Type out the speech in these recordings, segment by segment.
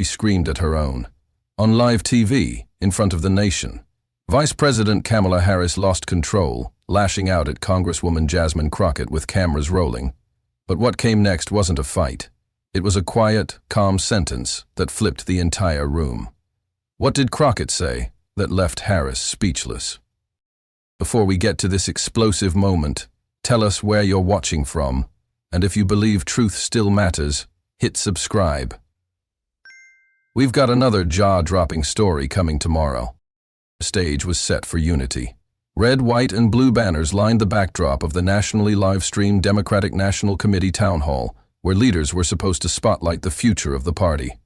She screamed at her own. On live TV, in front of the nation, Vice President Kamala Harris lost control, lashing out at Congresswoman Jasmine Crockett with cameras rolling. But what came next wasn't a fight. It was a quiet, calm sentence that flipped the entire room. What did Crockett say that left Harris speechless? Before we get to this explosive moment, tell us where you're watching from, and if you believe truth still matters, hit subscribe. We've got another jaw-dropping story coming tomorrow. The stage was set for unity. Red, white, and blue banners lined the backdrop of the nationally live-streamed Democratic National Committee town hall, where leaders were supposed to spotlight the future of the party.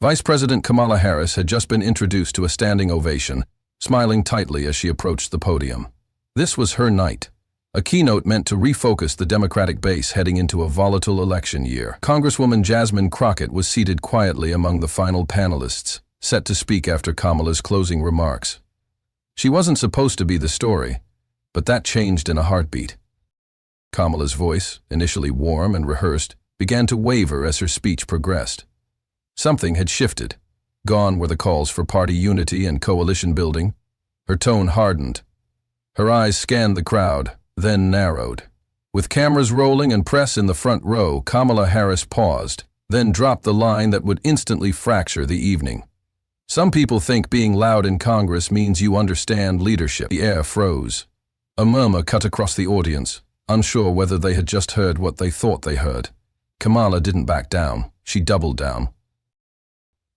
Vice President Kamala Harris had just been introduced to a standing ovation, smiling tightly as she approached the podium. This was her night, a keynote meant to refocus the Democratic base heading into a volatile election year. Congresswoman Jasmine Crockett was seated quietly among the final panelists, set to speak after Kamala's closing remarks. She wasn't supposed to be the story, but that changed in a heartbeat. Kamala's voice, initially warm and rehearsed, began to waver as her speech progressed. Something had shifted. Gone were the calls for party unity and coalition building. Her tone hardened. Her eyes scanned the crowd, then narrowed. With cameras rolling and press in the front row, Kamala Harris paused, then dropped the line that would instantly fracture the evening. Some people think being loud in Congress means you understand leadership. The air froze. A murmur cut across the audience, unsure whether they had just heard what they thought they heard. Kamala didn't back down. She doubled down.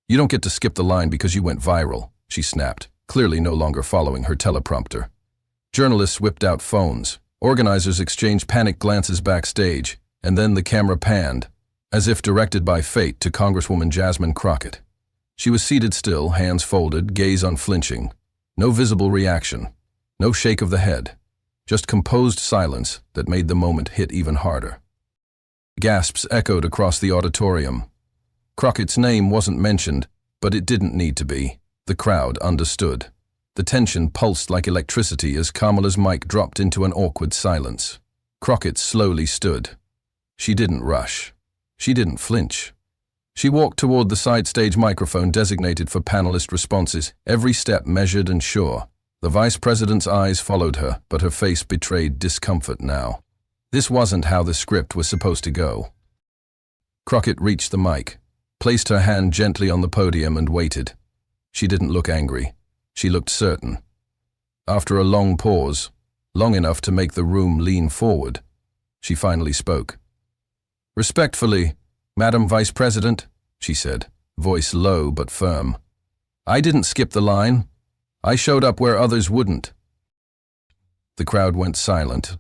"You don't get to skip the line because you went viral," she snapped, clearly no longer following her teleprompter. Journalists whipped out phones. Organizers exchanged panicked glances backstage, and then the camera panned, as if directed by fate, to Congresswoman Jasmine Crockett. She was seated still, hands folded, gaze unflinching. No visible reaction, no shake of the head, just composed silence that made the moment hit even harder. Gasps echoed across the auditorium. Crockett's name wasn't mentioned, but it didn't need to be. The crowd understood. The tension pulsed like electricity as Kamala's mic dropped into an awkward silence. Crockett slowly stood. She didn't rush. She didn't flinch. She walked toward the side-stage microphone designated for panelist responses, every step measured and sure. The vice president's eyes followed her, but her face betrayed discomfort now. This wasn't how the script was supposed to go. Crockett reached the mic, placed her hand gently on the podium and waited. She didn't look angry. She looked certain. After a long pause, long enough to make the room lean forward, she finally spoke. "Respectfully, Madam Vice President," she said, voice low but firm. "I didn't skip the line. I showed up where others wouldn't." The crowd went silent.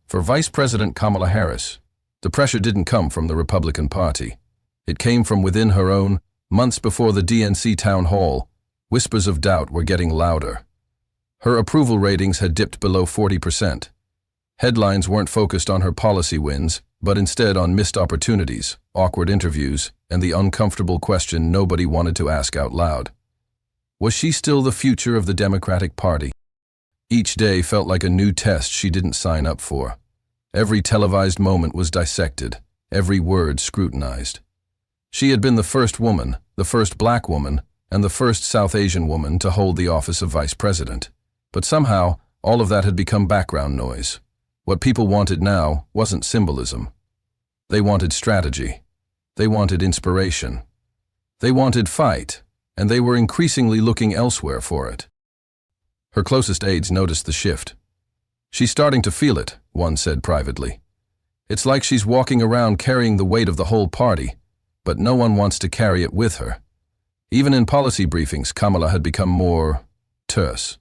For Vice President Kamala Harris, the pressure didn't come from the Republican Party. It came from within her own. Months before the DNC town hall, whispers of doubt were getting louder. Her approval ratings had dipped below 40%. Headlines weren't focused on her policy wins, but instead on missed opportunities, awkward interviews, and the uncomfortable question nobody wanted to ask out loud. Was she still the future of the Democratic Party? Each day felt like a new test she didn't sign up for. Every televised moment was dissected, every word scrutinized. She had been the first woman, the first black woman, and the first South Asian woman to hold the office of vice president. But somehow, all of that had become background noise. What people wanted now wasn't symbolism. They wanted strategy. They wanted inspiration. They wanted fight, and they were increasingly looking elsewhere for it. Her closest aides noticed the shift. "She's starting to feel it," one said privately. "It's like she's walking around carrying the weight of the whole party, but no one wants to carry it with her." Even in policy briefings, Kamala had become more terse.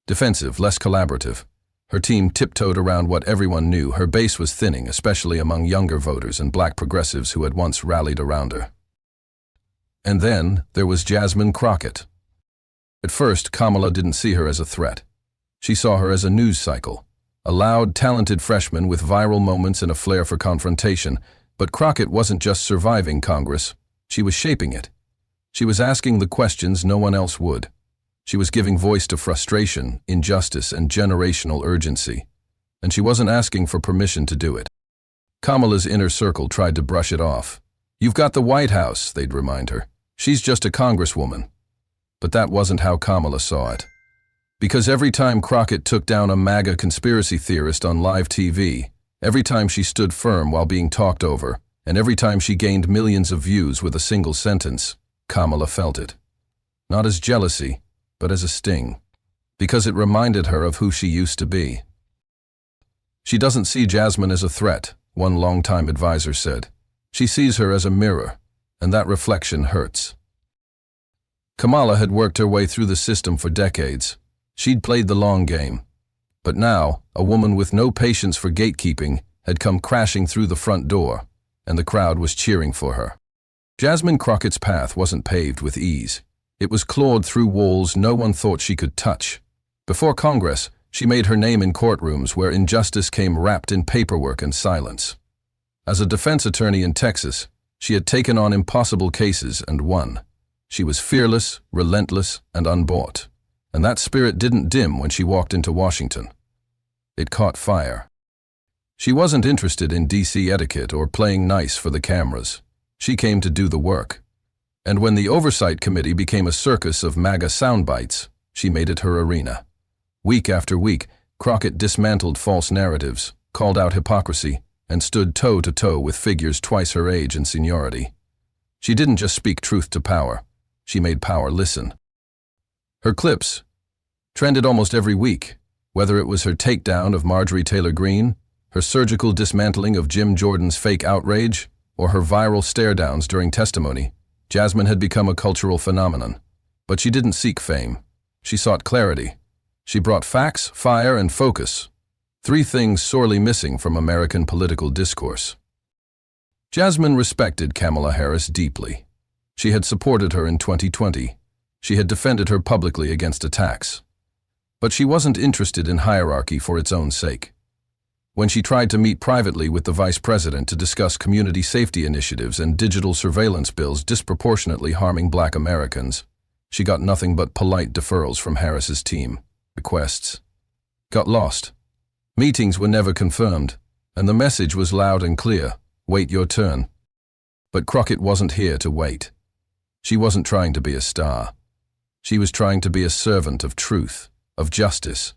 Defensive, less collaborative. Her team tiptoed around what everyone knew. Her base was thinning, especially among younger voters and black progressives who had once rallied around her. And then there was Jasmine Crockett. At first, Kamala didn't see her as a threat. She saw her as a news cycle, a loud, talented freshman with viral moments and a flair for confrontation. But Crockett wasn't just surviving Congress. She was shaping it. She was asking the questions no one else would. She was giving voice to frustration, injustice, and generational urgency. And she wasn't asking for permission to do it. Kamala's inner circle tried to brush it off. "You've got the White House," they'd remind her. "She's just a congresswoman." But that wasn't how Kamala saw it. Because every time Crockett took down a MAGA conspiracy theorist on live TV, every time she stood firm while being talked over, and every time she gained millions of views with a single sentence, Kamala felt it. Not as jealousy, but as a sting. Because it reminded her of who she used to be. "She doesn't see Jasmine as a threat," one longtime advisor said. "She sees her as a mirror, and that reflection hurts." Kamala had worked her way through the system for decades. She'd played the long game. But now, a woman with no patience for gatekeeping had come crashing through the front door, and the crowd was cheering for her. Jasmine Crockett's path wasn't paved with ease. It was clawed through walls no one thought she could touch. Before Congress, she made her name in courtrooms where injustice came wrapped in paperwork and silence. As a defense attorney in Texas, she had taken on impossible cases and won. She was fearless, relentless, and unbought. And that spirit didn't dim when she walked into Washington. It caught fire. She wasn't interested in DC etiquette or playing nice for the cameras. She came to do the work. And when the Oversight Committee became a circus of MAGA soundbites, she made it her arena. Week after week, Crockett dismantled false narratives, called out hypocrisy, and stood toe-to-toe with figures twice her age and seniority. She didn't just speak truth to power. She made power listen. Her clips trended almost every week, whether it was her takedown of Marjorie Taylor Greene, her surgical dismantling of Jim Jordan's fake outrage, or her viral stare-downs during testimony. Jasmine had become a cultural phenomenon. But she didn't seek fame. She sought clarity. She brought facts, fire, and focus. Three things sorely missing from American political discourse. Jasmine respected Kamala Harris deeply. She had supported her in 2020. She had defended her publicly against attacks. But she wasn't interested in hierarchy for its own sake. When she tried to meet privately with the Vice President to discuss community safety initiatives and digital surveillance bills disproportionately harming Black Americans, she got nothing but polite deferrals from Harris's team. Requests got lost. Meetings were never confirmed, and the message was loud and clear: wait your turn. But Crockett wasn't here to wait. She wasn't trying to be a star. She was trying to be a servant of truth, of justice,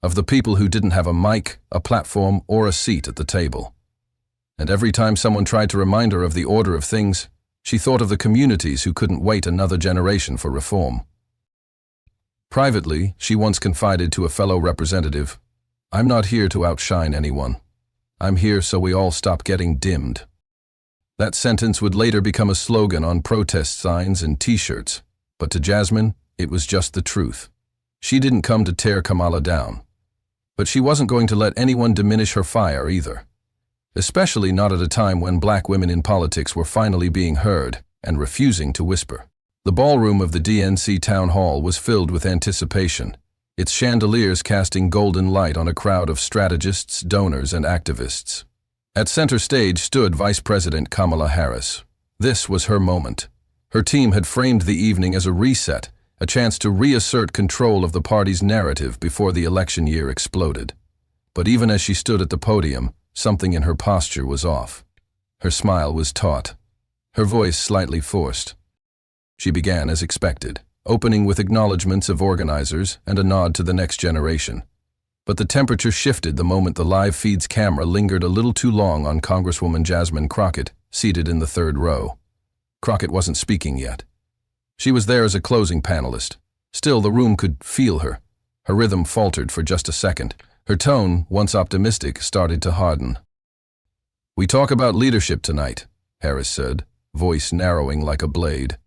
of the people who didn't have a mic, a platform, or a seat at the table. And every time someone tried to remind her of the order of things, she thought of the communities who couldn't wait another generation for reform. Privately, she once confided to a fellow representative, "I'm not here to outshine anyone. I'm here so we all stop getting dimmed." That sentence would later become a slogan on protest signs and T-shirts, but to Jasmine, it was just the truth. She didn't come to tear Kamala down. But she wasn't going to let anyone diminish her fire either. Especially not at a time when Black women in politics were finally being heard and refusing to whisper. The ballroom of the DNC town hall was filled with anticipation, its chandeliers casting golden light on a crowd of strategists, donors, and activists. At center stage stood Vice President Kamala Harris. This was her moment. Her team had framed the evening as a reset, a chance to reassert control of the party's narrative before the election year exploded. But even as she stood at the podium, something in her posture was off. Her smile was taut, her voice slightly forced. She began as expected, opening with acknowledgments of organizers and a nod to the next generation. But the temperature shifted the moment the live feed's camera lingered a little too long on Congresswoman Jasmine Crockett, seated in the third row. Crockett wasn't speaking yet. She was there as a closing panelist. Still, the room could feel her. Her rhythm faltered for just a second. Her tone, once optimistic, started to harden. "We talk about leadership tonight," Harris said, voice narrowing like a blade.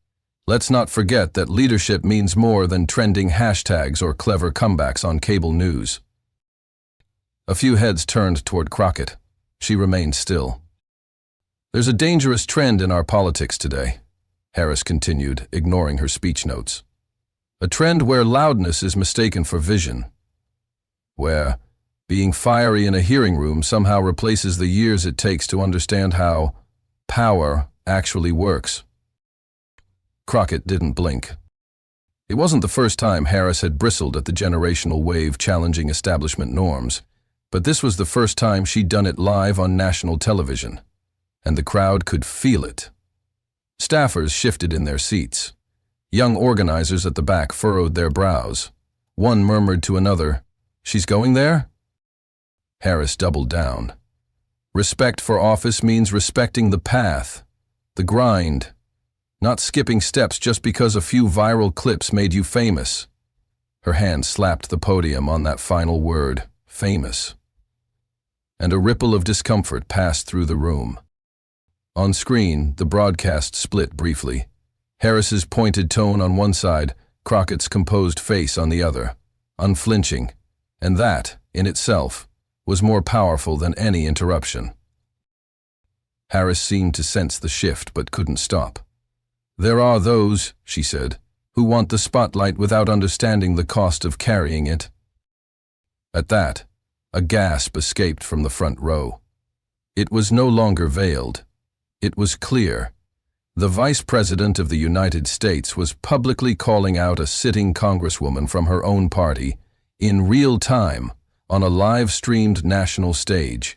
"Let's not forget that leadership means more than trending hashtags or clever comebacks on cable news." A few heads turned toward Crockett. She remained still. "There's a dangerous trend in our politics today," Harris continued, ignoring her speech notes. "A trend where loudness is mistaken for vision. Where being fiery in a hearing room somehow replaces the years it takes to understand how power actually works." Crockett didn't blink. It wasn't the first time Harris had bristled at the generational wave challenging establishment norms, but this was the first time she'd done it live on national television. And the crowd could feel it. Staffers shifted in their seats. Young organizers at the back furrowed their brows. One murmured to another, "She's going there?" Harris doubled down. Respect for office means respecting the path, the grind, not skipping steps just because a few viral clips made you famous. Her hand slapped the podium on that final word, famous. And a ripple of discomfort passed through the room. On screen, the broadcast split briefly. Harris's pointed tone on one side, Crockett's composed face on the other, unflinching, and that, in itself, was more powerful than any interruption. Harris seemed to sense the shift but couldn't stop. "There are those," she said, "who want the spotlight without understanding the cost of carrying it." At that, a gasp escaped from the front row. It was no longer veiled. It was clear. The Vice President of the United States was publicly calling out a sitting Congresswoman from her own party, in real time, on a live-streamed national stage.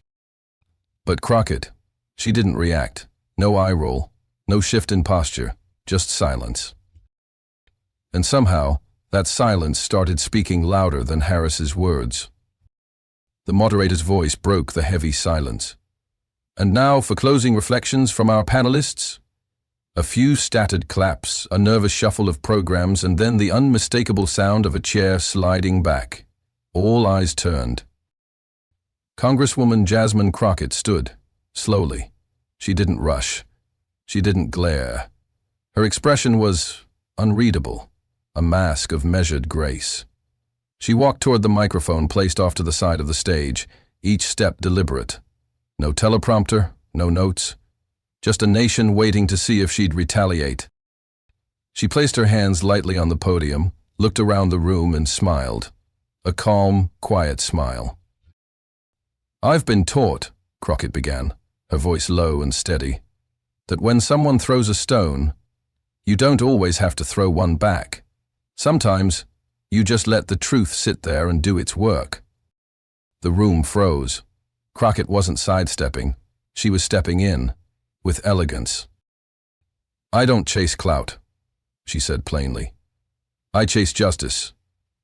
But Crockett, she didn't react. No eye roll, no shift in posture, just silence. And somehow, that silence started speaking louder than Harris's words. The moderator's voice broke the heavy silence. "And now for closing reflections from our panelists." A few statted claps, a nervous shuffle of programs, and then the unmistakable sound of a chair sliding back. All eyes turned. Congresswoman Jasmine Crockett stood, slowly. She didn't rush. She didn't glare. Her expression was unreadable, a mask of measured grace. She walked toward the microphone placed off to the side of the stage, each step deliberate. No teleprompter, no notes, just a nation waiting to see if she'd retaliate. She placed her hands lightly on the podium, looked around the room and smiled. A calm, quiet smile. "I've been taught," Crockett began, her voice low and steady, "that when someone throws a stone, you don't always have to throw one back. Sometimes, you just let the truth sit there and do its work." The room froze. Crockett wasn't sidestepping. She was stepping in, with elegance. "I don't chase clout," she said plainly. "I chase justice,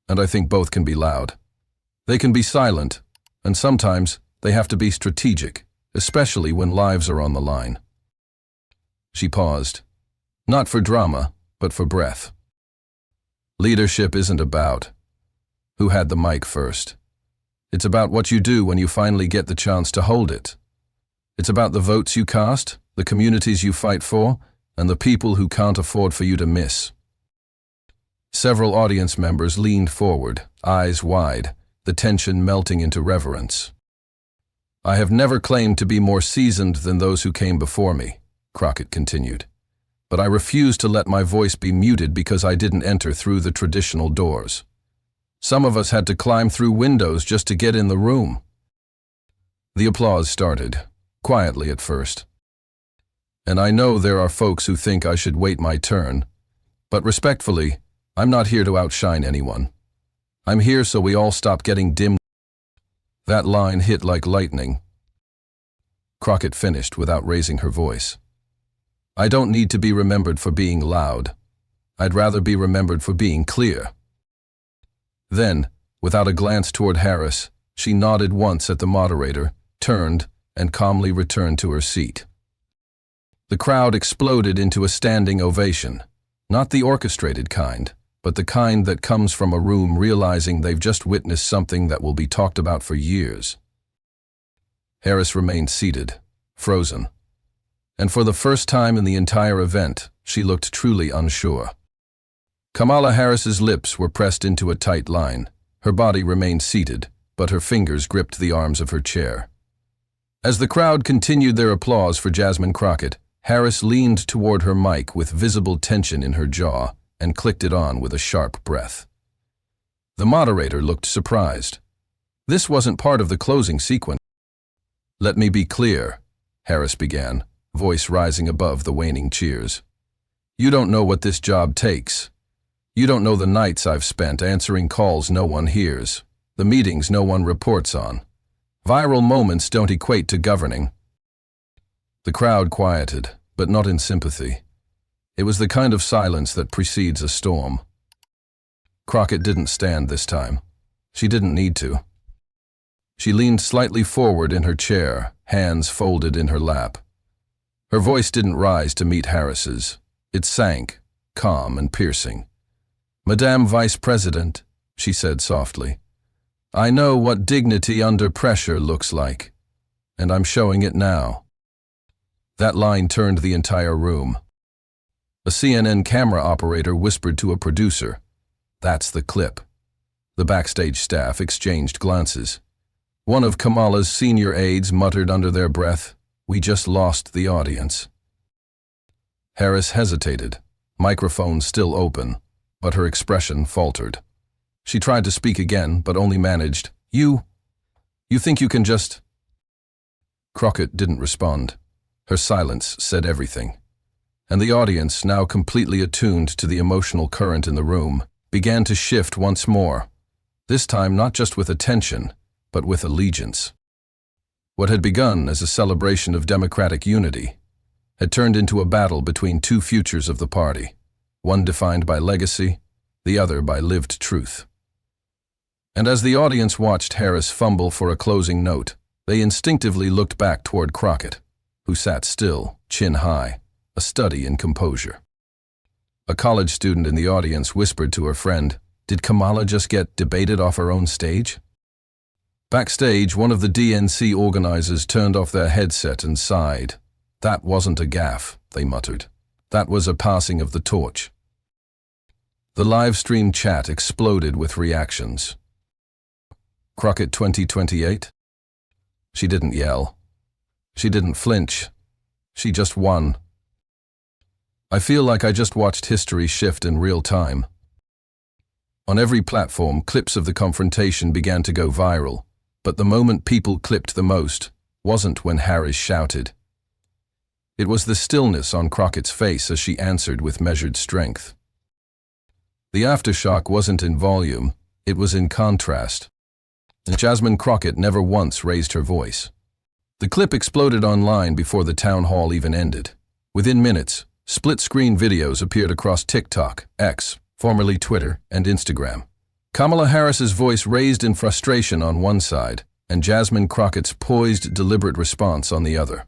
and I think both can be loud. They can be silent, and sometimes they have to be strategic, especially when lives are on the line." She paused, not for drama, but for breath. Leadership isn't about who had the mic first. It's about what you do when you finally get the chance to hold it. It's about the votes you cast, the communities you fight for, and the people who can't afford for you to miss. Several audience members leaned forward, eyes wide, the tension melting into reverence. "I have never claimed to be more seasoned than those who came before me," Crockett continued. "But I refuse to let my voice be muted because I didn't enter through the traditional doors. Some of us had to climb through windows just to get in the room." The applause started, quietly at first. "And I know there are folks who think I should wait my turn, but respectfully, I'm not here to outshine anyone. I'm here so we all stop getting dim." That line hit like lightning. Crockett finished without raising her voice. "I don't need to be remembered for being loud. I'd rather be remembered for being clear." Then, without a glance toward Harris, she nodded once at the moderator, turned, and calmly returned to her seat. The crowd exploded into a standing ovation, not the orchestrated kind, but the kind that comes from a room realizing they've just witnessed something that will be talked about for years. Harris remained seated, frozen. And for the first time in the entire event, she looked truly unsure. Kamala Harris's lips were pressed into a tight line. Her body remained seated, but her fingers gripped the arms of her chair. As the crowd continued their applause for Jasmine Crockett, Harris leaned toward her mic with visible tension in her jaw and clicked it on with a sharp breath. The moderator looked surprised. This wasn't part of the closing sequence. "Let me be clear," Harris began, voice rising above the waning cheers. "You don't know what this job takes. You don't know the nights I've spent answering calls no one hears, the meetings no one reports on. Viral moments don't equate to governing." The crowd quieted, but not in sympathy. It was the kind of silence that precedes a storm. Crockett didn't stand this time. She didn't need to. She leaned slightly forward in her chair, hands folded in her lap. Her voice didn't rise to meet Harris's. It sank, calm and piercing. "Madame Vice President," she said softly, "I know what dignity under pressure looks like, and I'm showing it now." That line turned the entire room. A CNN camera operator whispered to a producer, "That's the clip." The backstage staff exchanged glances. One of Kamala's senior aides muttered under their breath, "We just lost the audience." Harris hesitated, microphone still open, but her expression faltered. She tried to speak again, but only managed, You think you can just—" Crockett didn't respond. Her silence said everything. And the audience, now completely attuned to the emotional current in the room, began to shift once more, this time not just with attention, but with allegiance. What had begun as a celebration of democratic unity had turned into a battle between two futures of the party, one defined by legacy, the other by lived truth. And as the audience watched Harris fumble for a closing note, they instinctively looked back toward Crockett, who sat still, chin high, a study in composure. A college student in the audience whispered to her friend, "Did Kamala just get debated off her own stage?" Backstage, one of the DNC organizers turned off their headset and sighed. "That wasn't a gaffe," they muttered. "That was a passing of the torch." The live-stream chat exploded with reactions. Crockett 2028? She didn't yell. She didn't flinch. She just won. I feel like I just watched history shift in real time. On every platform, clips of the confrontation began to go viral, but the moment people clipped the most wasn't when Harris shouted. It was the stillness on Crockett's face as she answered with measured strength. The aftershock wasn't in volume, it was in contrast. And Jasmine Crockett never once raised her voice. The clip exploded online before the town hall even ended. Within minutes, split-screen videos appeared across TikTok, X, formerly Twitter, and Instagram. Kamala Harris's voice raised in frustration on one side, and Jasmine Crockett's poised, deliberate response on the other.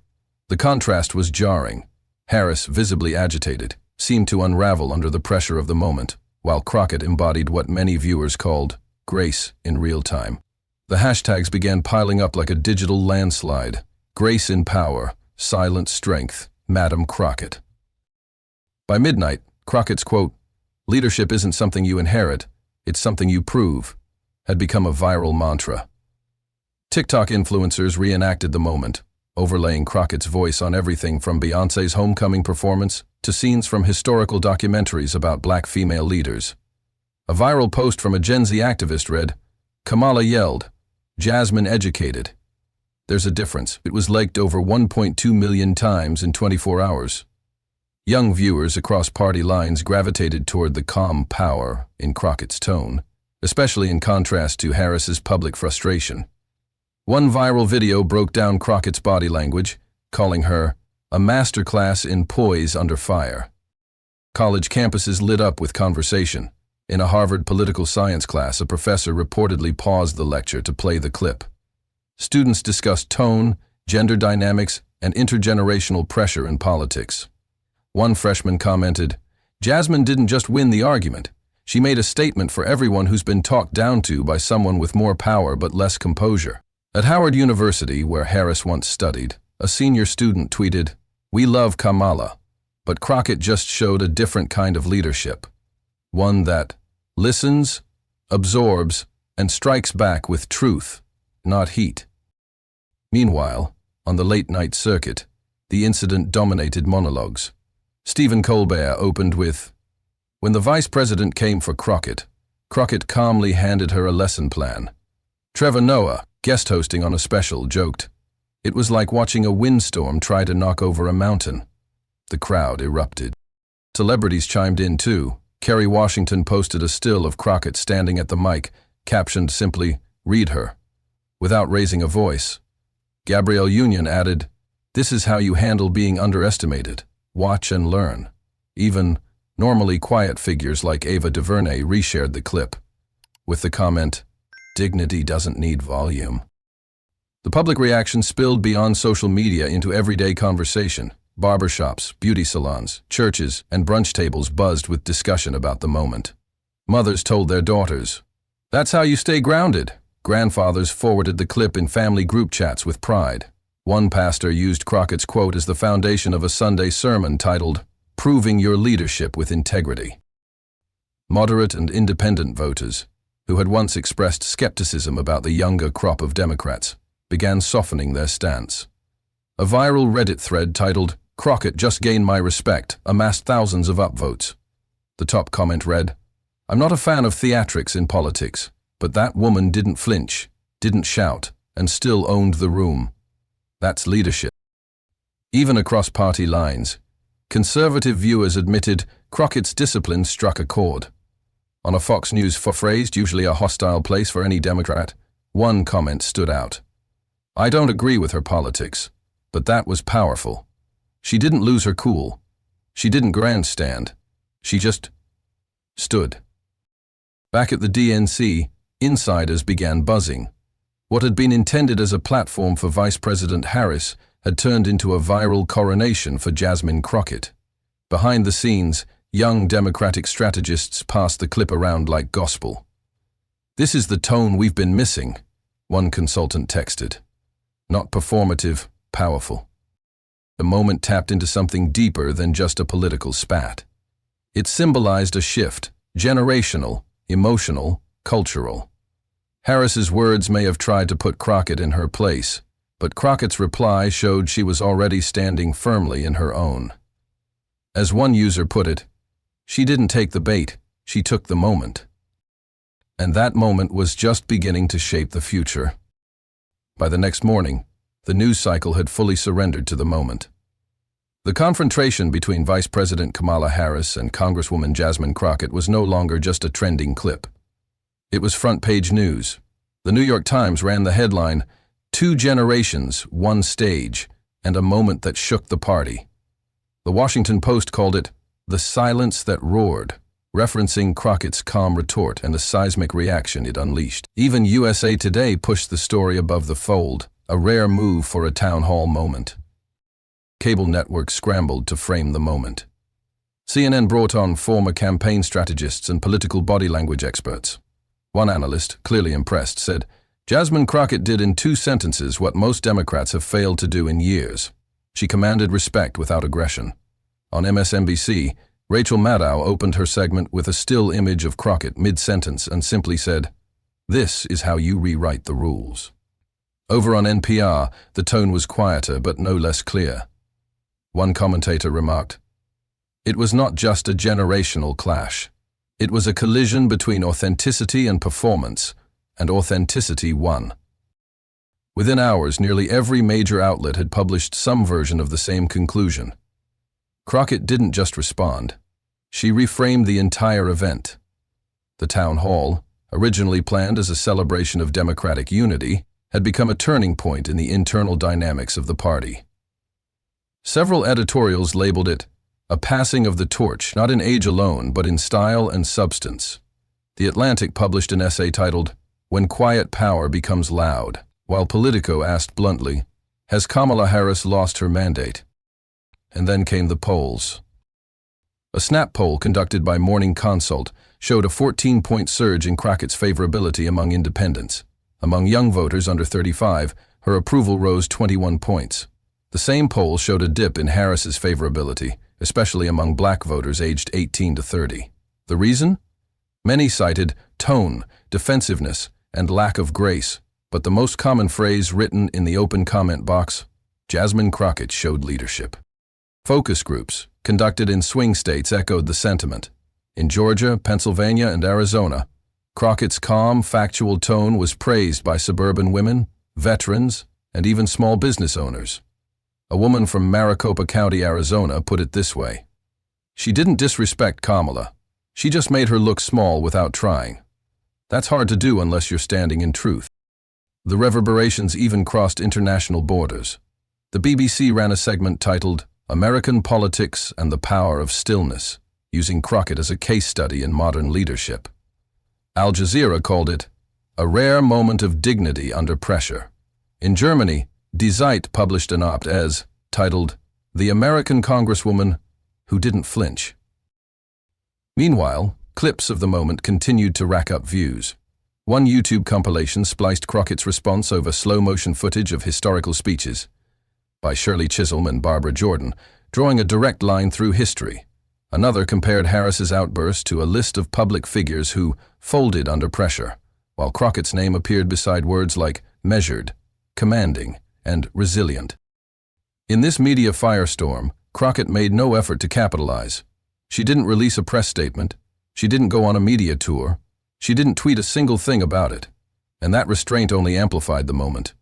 The contrast was jarring. Harris, visibly agitated, seemed to unravel under the pressure of the moment, while Crockett embodied what many viewers called grace in real time. The hashtags began piling up like a digital landslide. Grace in power, silent strength, Madam Crockett. By midnight, Crockett's quote, "Leadership isn't something you inherit, it's something you prove," had become a viral mantra. TikTok influencers reenacted the moment, overlaying Crockett's voice on everything from Beyoncé's homecoming performance to scenes from historical documentaries about black female leaders. A viral post from a Gen Z activist read, "Kamala yelled, Jasmine educated." There's a difference. It was liked over 1.2 million times in 24 hours. Young viewers across party lines gravitated toward the calm power in Crockett's tone, especially in contrast to Harris's public frustration. One viral video broke down Crockett's body language, calling her a masterclass in poise under fire. College campuses lit up with conversation. In a Harvard political science class, a professor reportedly paused the lecture to play the clip. Students discussed tone, gender dynamics, and intergenerational pressure in politics. One freshman commented, "Jasmine didn't just win the argument. She made a statement for everyone who's been talked down to by someone with more power but less composure." At Howard University, where Harris once studied, a senior student tweeted, "We love Kamala, but Crockett just showed a different kind of leadership. One that listens, absorbs, and strikes back with truth, not heat." Meanwhile, on the late-night circuit, the incident dominated monologues. Stephen Colbert opened with, "When the vice president came for Crockett, Crockett calmly handed her a lesson plan." Trevor Noah, guest hosting on a special, joked, "It was like watching a windstorm try to knock over a mountain." The crowd erupted. Celebrities chimed in too. Kerry Washington posted a still of Crockett standing at the mic, captioned simply, "Read her," without raising a voice. Gabrielle Union added, "This is how you handle being underestimated. Watch and learn." Even normally quiet figures like Ava DuVernay reshared the clip, with the comment, "Dignity doesn't need volume." The public reaction spilled beyond social media into everyday conversation. Barbershops, beauty salons, churches, and brunch tables buzzed with discussion about the moment. Mothers told their daughters, "That's how you stay grounded." Grandfathers forwarded the clip in family group chats with pride. One pastor used Crockett's quote as the foundation of a Sunday sermon titled, "Proving Your Leadership with Integrity." Moderate and independent voters, who had once expressed skepticism about the younger crop of Democrats, began softening their stance. A viral Reddit thread titled, "Crockett just gained my respect," amassed thousands of upvotes. The top comment read, "I'm not a fan of theatrics in politics, but that woman didn't flinch, didn't shout, and still owned the room. That's leadership." Even across party lines, conservative viewers admitted Crockett's discipline struck a chord. On a Fox News phrased, usually a hostile place for any Democrat, one comment stood out. "I don't agree with her politics, but that was powerful. She didn't lose her cool. She didn't grandstand. She just stood." Back at the DNC, insiders began buzzing. What had been intended as a platform for Vice President Harris had turned into a viral coronation for Jasmine Crockett. Behind the scenes, young Democratic strategists passed the clip around like gospel. "This is the tone we've been missing," one consultant texted. "Not performative, powerful." The moment tapped into something deeper than just a political spat. It symbolized a shift, generational, emotional, cultural. Harris's words may have tried to put Crockett in her place, but Crockett's reply showed she was already standing firmly in her own. As one user put it, "She didn't take the bait, she took the moment." And that moment was just beginning to shape the future. By the next morning, the news cycle had fully surrendered to the moment. The confrontation between Vice President Kamala Harris and Congresswoman Jasmine Crockett was no longer just a trending clip. It was front-page news. The New York Times ran the headline, "Two generations, one stage, and a moment that shook the party." The Washington Post called it, "The silence that roared," referencing Crockett's calm retort and the seismic reaction it unleashed. Even USA Today pushed the story above the fold, a rare move for a town hall moment. Cable networks scrambled to frame the moment. CNN brought on former campaign strategists and political body language experts. One analyst, clearly impressed, said, "Jasmine Crockett did in 2 sentences what most Democrats have failed to do in years. She commanded respect without aggression." On MSNBC, Rachel Maddow opened her segment with a still image of Crockett mid-sentence and simply said, "This is how you rewrite the rules." Over on NPR, the tone was quieter but no less clear. One commentator remarked, "It was not just a generational clash. It was a collision between authenticity and performance, and authenticity won." Within hours, nearly every major outlet had published some version of the same conclusion. Crockett didn't just respond. She reframed the entire event. The town hall, originally planned as a celebration of Democratic unity, had become a turning point in the internal dynamics of the party. Several editorials labeled it a passing of the torch, not in age alone, but in style and substance. The Atlantic published an essay titled, "When Quiet Power Becomes Loud," while Politico asked bluntly, "Has Kamala Harris lost her mandate?" And then came the polls. A snap poll conducted by Morning Consult showed a 14-point surge in Crockett's favorability among independents. Among young voters under 35, her approval rose 21 points. The same poll showed a dip in Harris's favorability, especially among black voters aged 18 to 30. The reason? Many cited tone, defensiveness, and lack of grace, but the most common phrase written in the open comment box, "Jasmine Crockett showed leadership." Focus groups, conducted in swing states, echoed the sentiment. In Georgia, Pennsylvania, and Arizona, Crockett's calm, factual tone was praised by suburban women, veterans, and even small business owners. A woman from Maricopa County, Arizona, put it this way: "She didn't disrespect Kamala. She just made her look small without trying. That's hard to do unless you're standing in truth." The reverberations even crossed international borders. The BBC ran a segment titled, American Politics and the Power of Stillness, using Crockett as a case study in modern leadership. Al Jazeera called it a rare moment of dignity under pressure. In Germany, Die Zeit published an op-ed titled The American Congresswoman Who Didn't Flinch. Meanwhile, clips of the moment continued to rack up views. One YouTube compilation spliced Crockett's response over slow-motion footage of historical speeches by Shirley Chisholm and Barbara Jordan, drawing a direct line through history. Another compared Harris's outburst to a list of public figures who folded under pressure, while Crockett's name appeared beside words like measured, commanding, and resilient. In this media firestorm, Crockett made no effort to capitalize. She didn't release a press statement. She didn't go on a media tour. She didn't tweet a single thing about it. And that restraint only amplified the moment.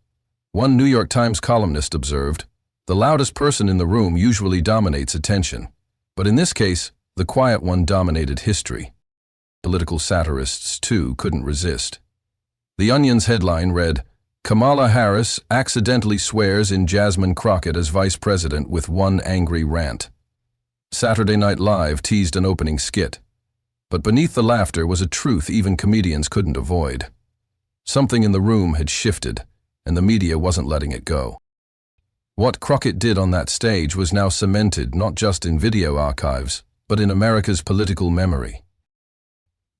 One New York Times columnist observed, "The loudest person in the room usually dominates attention. But in this case, the quiet one dominated history." Political satirists, too, couldn't resist. The Onion's headline read, "Kamala Harris accidentally swears in Jasmine Crockett as vice president with one angry rant." Saturday Night Live teased an opening skit. But beneath the laughter was a truth even comedians couldn't avoid. Something in the room had shifted, and the media wasn't letting it go. What Crockett did on that stage was now cemented not just in video archives, but in America's political memory.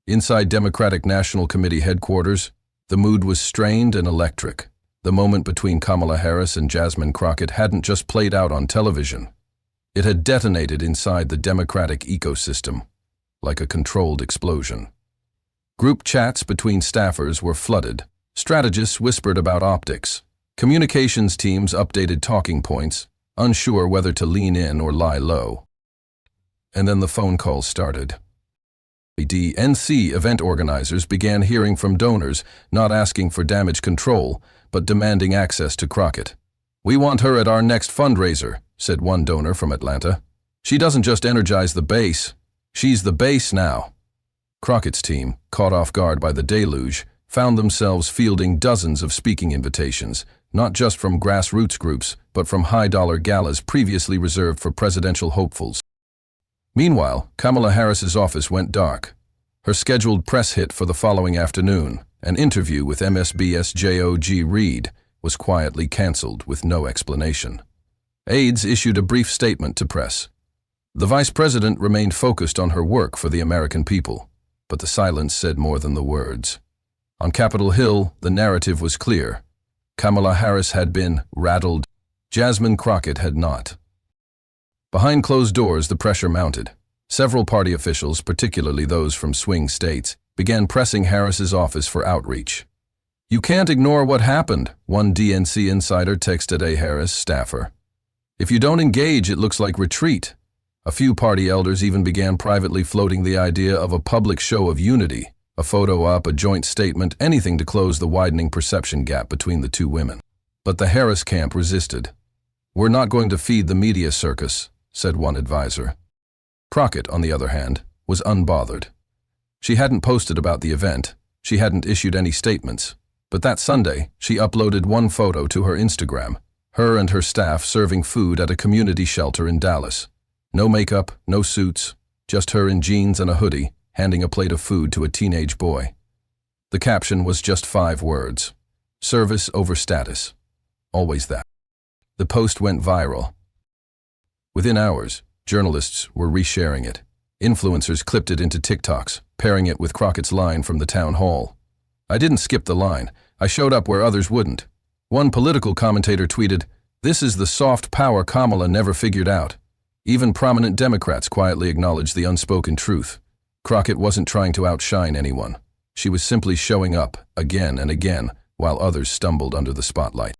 Inside Democratic National Committee headquarters, the mood was strained and electric. The moment between Kamala Harris and Jasmine Crockett hadn't just played out on television. It had detonated inside the Democratic ecosystem, like a controlled explosion. Group chats between staffers were flooded. Strategists whispered about optics. Communications teams updated talking points, unsure whether to lean in or lie low. And then the phone calls started. The DNC event organizers began hearing from donors, not asking for damage control, but demanding access to Crockett. "We want her at our next fundraiser," said one donor from Atlanta. "She doesn't just energize the base, she's the base now." Crockett's team, caught off guard by the deluge, found themselves fielding dozens of speaking invitations, not just from grassroots groups, but from high-dollar galas previously reserved for presidential hopefuls. Meanwhile, Kamala Harris's office went dark. Her scheduled press hit for the following afternoon, an interview with MSB's J.O.G. Reed, was quietly canceled with no explanation. Aides issued a brief statement to press. The vice president remained focused on her work for the American people, but the silence said more than the words. On Capitol Hill, the narrative was clear. Kamala Harris had been rattled. Jasmine Crockett had not. Behind closed doors, the pressure mounted. Several party officials, particularly those from swing states, began pressing Harris's office for outreach. "You can't ignore what happened," one DNC insider texted a Harris staffer. "If you don't engage, it looks like retreat." A few party elders even began privately floating the idea of a public show of unity, a photo op, a joint statement, anything to close the widening perception gap between the two women. But the Harris camp resisted. "We're not going to feed the media circus," said one advisor. Crockett, on the other hand, was unbothered. She hadn't posted about the event, she hadn't issued any statements, but that Sunday, she uploaded one photo to her Instagram, her and her staff serving food at a community shelter in Dallas. No makeup, no suits, just her in jeans and a hoodie, handing a plate of food to a teenage boy. The caption was just 5 words. Service over status. Always that. The post went viral. Within hours, journalists were resharing it. Influencers clipped it into TikToks, pairing it with Crockett's line from the town hall. "I didn't skip the line. I showed up where others wouldn't." One political commentator tweeted, "This is the soft power Kamala never figured out." Even prominent Democrats quietly acknowledged the unspoken truth. Crockett wasn't trying to outshine anyone. She was simply showing up, again and again, while others stumbled under the spotlight.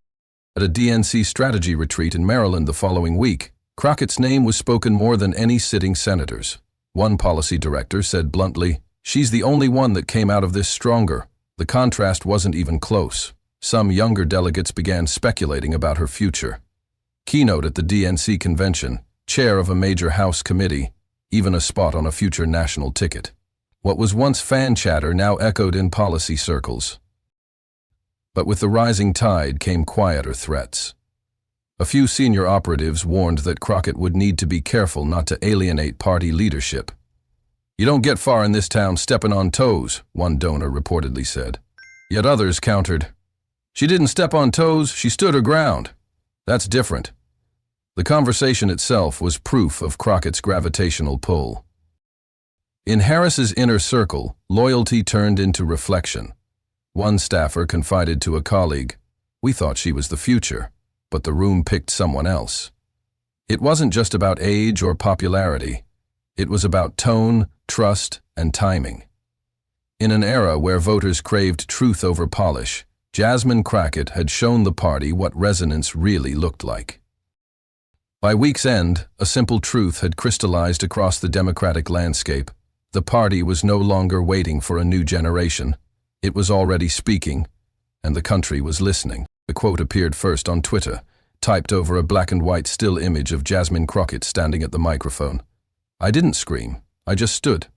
At a DNC strategy retreat in Maryland the following week, Crockett's name was spoken more than any sitting senator's. One policy director said bluntly, "She's the only one that came out of this stronger." The contrast wasn't even close. Some younger delegates began speculating about her future. Keynote at the DNC convention, chair of a major House committee, even a spot on a future national ticket. What was once fan chatter now echoed in policy circles. But with the rising tide came quieter threats. A few senior operatives warned that Crockett would need to be careful not to alienate party leadership. "You don't get far in this town stepping on toes," one donor reportedly said. Yet others countered, "She didn't step on toes, she stood her ground. That's different." The conversation itself was proof of Crockett's gravitational pull. In Harris's inner circle, loyalty turned into reflection. One staffer confided to a colleague, "We thought she was the future, but the room picked someone else." It wasn't just about age or popularity. It was about tone, trust, and timing. In an era where voters craved truth over polish, Jasmine Crockett had shown the party what resonance really looked like. By week's end, a simple truth had crystallized across the Democratic landscape. The party was no longer waiting for a new generation. It was already speaking, and the country was listening. The quote appeared first on Twitter, typed over a black and white still image of Jasmine Crockett standing at the microphone. "I didn't scream, I just stood."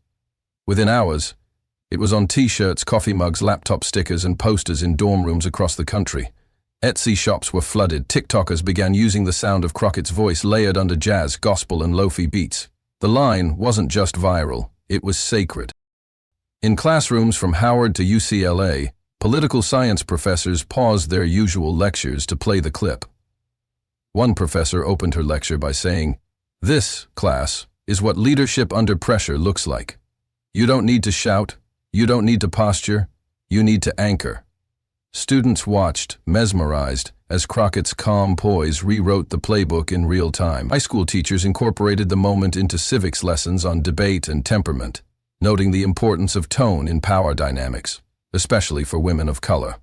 Within hours, it was on t-shirts, coffee mugs, laptop stickers, and posters in dorm rooms across the country. Etsy shops were flooded. TikTokers began using the sound of Crockett's voice layered under jazz, gospel, and lo-fi beats. The line wasn't just viral, it was sacred. In classrooms from Howard to UCLA, political science professors paused their usual lectures to play the clip. One professor opened her lecture by saying, "This, class, is what leadership under pressure looks like. You don't need to shout, you don't need to posture, you need to anchor." Students watched, mesmerized, as Crockett's calm poise rewrote the playbook in real time. High school teachers incorporated the moment into civics lessons on debate and temperament, noting the importance of tone in power dynamics, especially for women of color.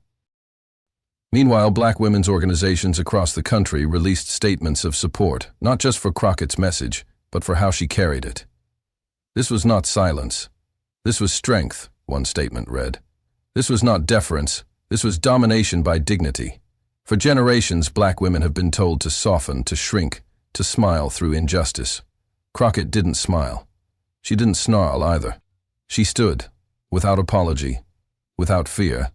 Meanwhile, black women's organizations across the country released statements of support, not just for Crockett's message, but for how she carried it. "This was not silence. This was strength," one statement read. "This was not deference. This was domination by dignity." For generations, black women have been told to soften, to shrink, to smile through injustice. Crockett didn't smile. She didn't snarl either. She stood, without apology, without fear.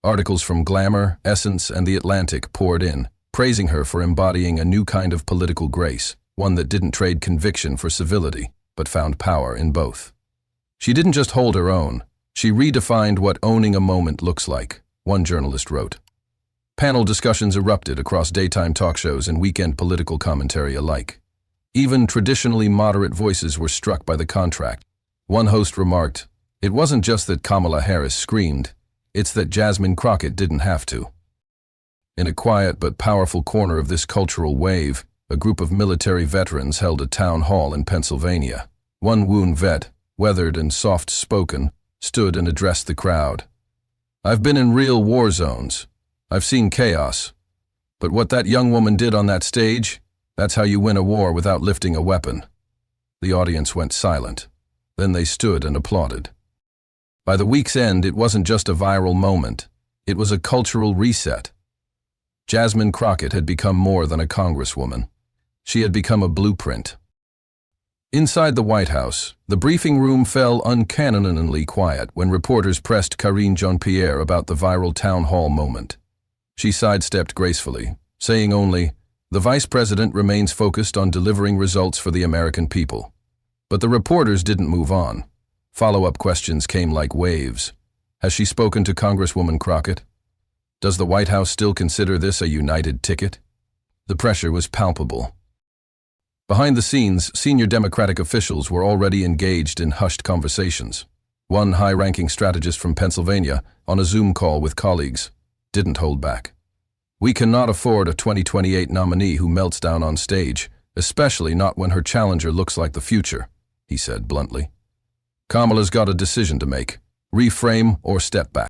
Articles from Glamour, Essence, and The Atlantic poured in, praising her for embodying a new kind of political grace, one that didn't trade conviction for civility, but found power in both. She didn't just hold her own, she redefined what owning a moment looks like, one journalist wrote. Panel discussions erupted across daytime talk shows and weekend political commentary alike. Even traditionally moderate voices were struck by the contract. One host remarked, "It wasn't just that Kamala Harris screamed, it's that Jasmine Crockett didn't have to." In a quiet but powerful corner of this cultural wave, a group of military veterans held a town hall in Pennsylvania. One wound vet, weathered and soft-spoken, stood and addressed the crowd. "I've been in real war zones. I've seen chaos. But what that young woman did on that stage, that's how you win a war without lifting a weapon." The audience went silent. Then they stood and applauded. By the week's end, it wasn't just a viral moment. It was a cultural reset. Jasmine Crockett had become more than a congresswoman. She had become a blueprint. Inside the White House, the briefing room fell uncannily quiet when reporters pressed Karine Jean-Pierre about the viral town hall moment. She sidestepped gracefully, saying only, "The Vice President remains focused on delivering results for the American people." But the reporters didn't move on. Follow-up questions came like waves. Has she spoken to Congresswoman Crockett? Does the White House still consider this a united ticket? The pressure was palpable. Behind the scenes, senior Democratic officials were already engaged in hushed conversations. One high-ranking strategist from Pennsylvania, on a Zoom call with colleagues, didn't hold back. "We cannot afford a 2028 nominee who melts down on stage, especially not when her challenger looks like the future," he said bluntly. "Kamala's got a decision to make, reframe or step back."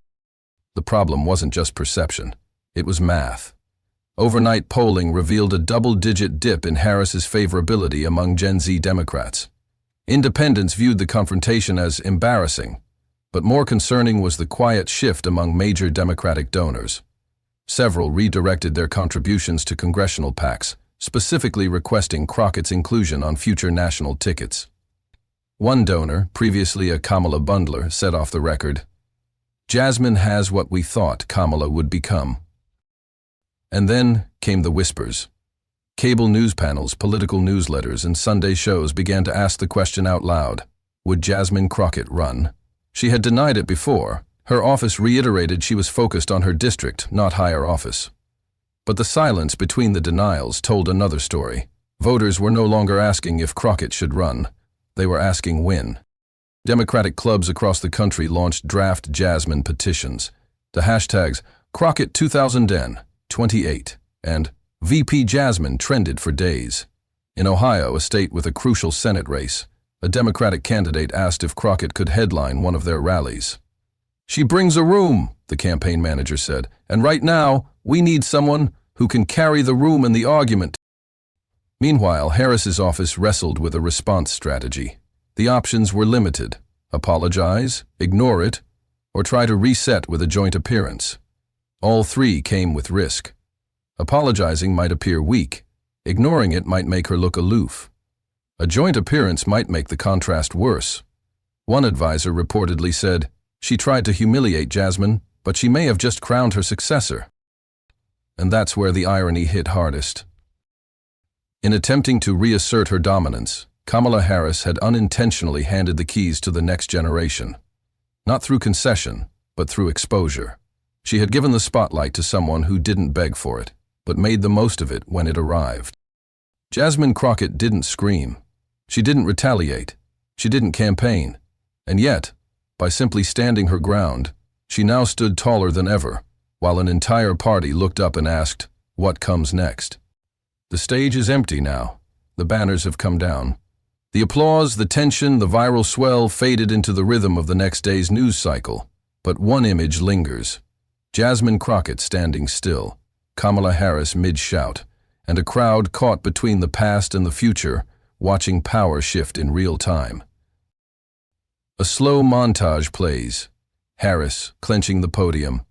The problem wasn't just perception, it was math. Overnight polling revealed a double-digit dip in Harris's favorability among Gen Z Democrats. Independents viewed the confrontation as embarrassing, but more concerning was the quiet shift among major Democratic donors. Several redirected their contributions to congressional PACs, specifically requesting Crockett's inclusion on future national tickets. One donor, previously a Kamala bundler, said off the record, "Jasmine has what we thought Kamala would become." And then came the whispers. Cable news panels, political newsletters, and Sunday shows began to ask the question out loud: would Jasmine Crockett run? She had denied it before. Her office reiterated she was focused on her district, not higher office. But the silence between the denials told another story. Voters were no longer asking if Crockett should run. They were asking when. Democratic clubs across the country launched draft Jasmine petitions. The hashtags Crockett 2028 and VP Jasmine trended for days. In Ohio, a state with a crucial Senate race, a Democratic candidate asked if Crockett could headline one of their rallies. "She brings a room," the campaign manager said, "and right now, we need someone who can carry the room in the argument." Meanwhile, Harris's office wrestled with a response strategy. The options were limited: apologize, ignore it, or try to reset with a joint appearance. All three came with risk. Apologizing might appear weak. Ignoring it might make her look aloof. A joint appearance might make the contrast worse. One advisor reportedly said, "She tried to humiliate Jasmine, but she may have just crowned her successor." And that's where the irony hit hardest. In attempting to reassert her dominance, Kamala Harris had unintentionally handed the keys to the next generation. Not through concession, but through exposure. She had given the spotlight to someone who didn't beg for it, but made the most of it when it arrived. Jasmine Crockett didn't scream. She didn't retaliate. She didn't campaign. And yet, by simply standing her ground, she now stood taller than ever, while an entire party looked up and asked, "What comes next?" The stage is empty now. The banners have come down. The applause, the tension, the viral swell faded into the rhythm of the next day's news cycle. But one image lingers. Jasmine Crockett standing still, Kamala Harris mid-shout, and a crowd caught between the past and the future, watching power shift in real time. A slow montage plays. Harris, clenching the podium,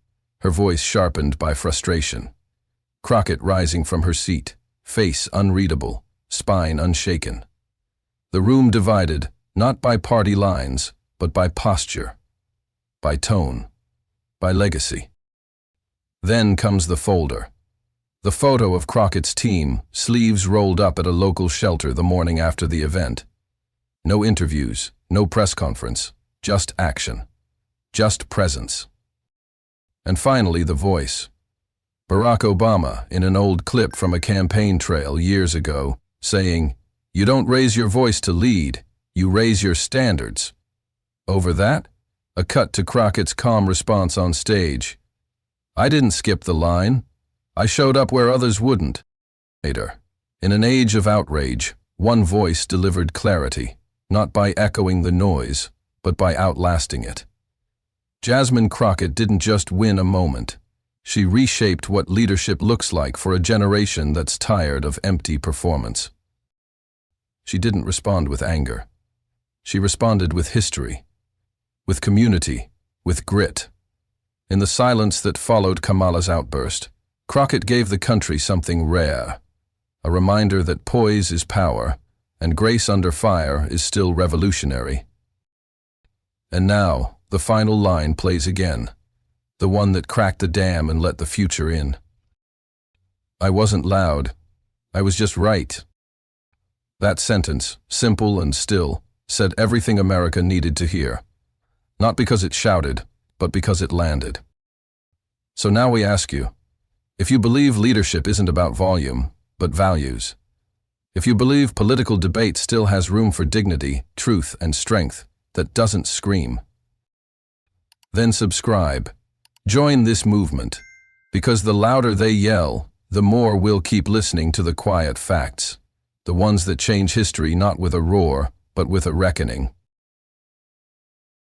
her voice sharpened by frustration. Crockett rising from her seat, face unreadable, spine unshaken. The room divided, not by party lines, but by posture, by tone, by legacy. Then comes the folder. The photo of Crockett's team, sleeves rolled up at a local shelter the morning after the event. No interviews, no press conference, just action, just presence. And finally, the voice. Barack Obama, in an old clip from a campaign trail years ago, saying, "You don't raise your voice to lead, you raise your standards." Over that, a cut to Crockett's calm response on stage. "I didn't skip the line. I showed up where others wouldn't." Later, in an age of outrage, one voice delivered clarity, not by echoing the noise, but by outlasting it. Jasmine Crockett didn't just win a moment. She reshaped what leadership looks like for a generation that's tired of empty performance. She didn't respond with anger. She responded with history, with community, with grit. In the silence that followed Kamala's outburst, Crockett gave the country something rare, a reminder that poise is power, and grace under fire is still revolutionary. And now, the final line plays again, the one that cracked the dam and let the future in. "I wasn't loud. I was just right." That sentence, simple and still, said everything America needed to hear. Not because it shouted, but because it landed. So now we ask you, if you believe leadership isn't about volume, but values, if you believe political debate still has room for dignity, truth, and strength that doesn't scream, then subscribe. Join this movement, because the louder they yell, the more we'll keep listening to the quiet facts, the ones that change history not with a roar, but with a reckoning.